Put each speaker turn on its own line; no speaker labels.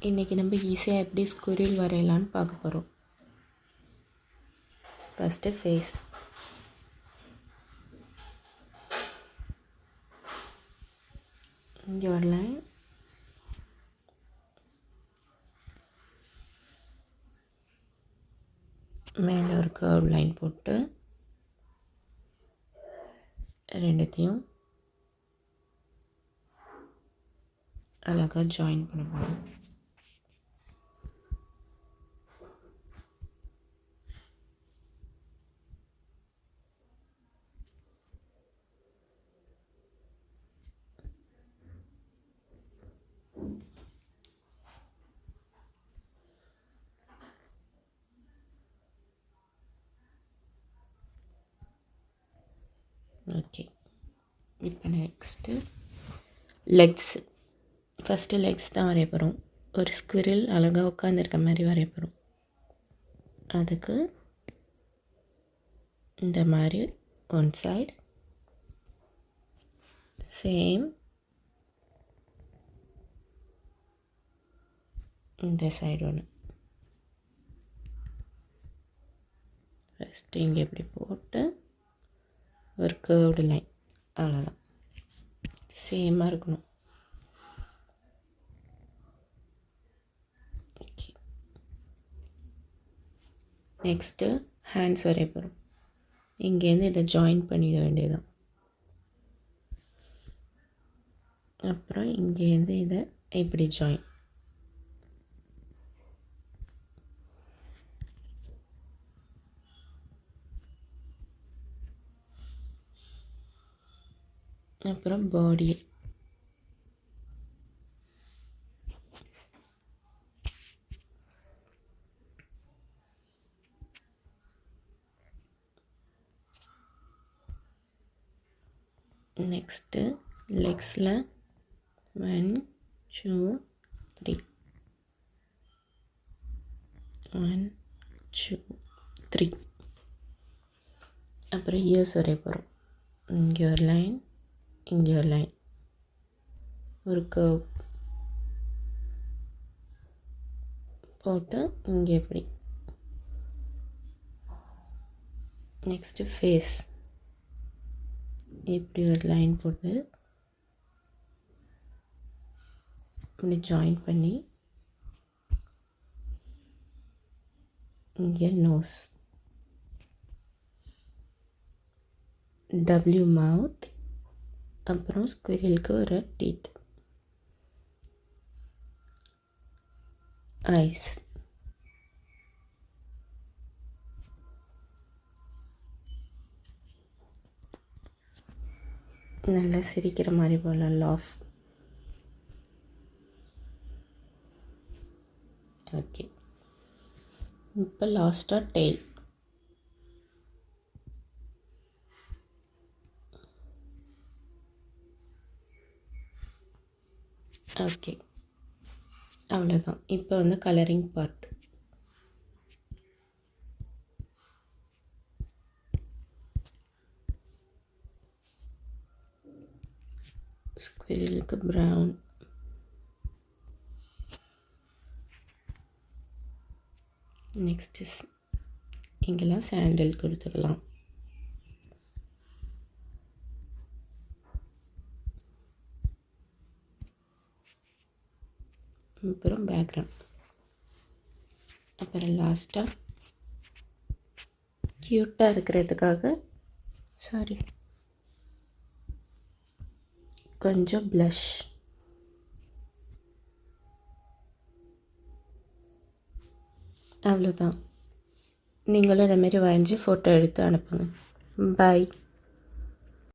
இன்றைக்கி நம்ம ஈஸியாக எப்படி ஸ்குரில் வரையலான்னு பார்க்க போகிறோம். ஃபஸ்ட்டு ஃபேஸ், இங்கே ஒரு லைன், மேலே ஒரு கர்வ் லைன் போட்டு ரெண்டுத்தையும் அழகாக ஜாயின் பண்ண போகிறோம். ஓகே, இப்போ நெக்ஸ்ட்டு லெக்ஸு. ஃபஸ்ட்டு லெக்ஸ் தான் வரைய போகிறோம். ஒரு ஸ்குரில் அழகாக உட்காந்துருக்க மாதிரி வரைய போகிறோம். அதுக்கு இந்த மாதிரி ஒன் சைடு, சேம் இந்த சைடு ஒன்று. ஃபஸ்ட்டு இங்கே இப்படி போட்டு ஒரு கர்வ்டு லைன், அவ்வளோதான். சேமாக இருக்கணும். ஓகே, நெக்ஸ்ட்டு ஹேண்ட்ஸ் வரைய போகிறோம். இங்கேருந்து இதை ஜாயின் பண்ணிட வேண்டியதுதான். அப்புறம் இங்கேருந்து இதை இப்படி ஜாயின். அப்புறம் பாடி, நெக்ஸ்ட்டு லெக்ஸில் 1 2 3, 1 2 3. அப்புறம் இயர்ஸ் வரைய போகிறோம். இங்கே ஒரு லைன், இங்கே ஒரு லைன், ஒரு கர்வ் போட்டு இங்கே எப்படி. நெக்ஸ்ட்டு ஃபேஸ், இப்படி ஒரு லைன் போட்டு இப்படி ஜாயின் பண்ணி இங்கே நோஸ், டபிள்யூ மவுத், அப்புறம் ஸ்குரிலுக்கு ஒரு டீத், ஐஸ். நல்லா சிரிக்கிற மாதிரி போல் லாஃப். ஓகே, இப்போ லாஸ்ட்டாக டெய்ல். ஓகே, அவ்வளோதான். இப்போ வந்து கலரிங் பார்ட். ஸ்குரிலுக்கு ப்ரௌன், நெக்ஸ்ட்டு இங்கெல்லாம் சாண்டில் கொடுத்துக்கலாம். அப்புறம் பேக்ரவுண்ட். அப்புறம் லாஸ்ட்டாக க்யூட்டாக இருக்கிறதுக்காக கொஞ்சம் ப்ளஷ். அவ்வளோதான். நீங்களும் அதேமாரி வரைஞ்சி ஃபோட்டோ எடுத்து அனுப்புங்க. பாய்.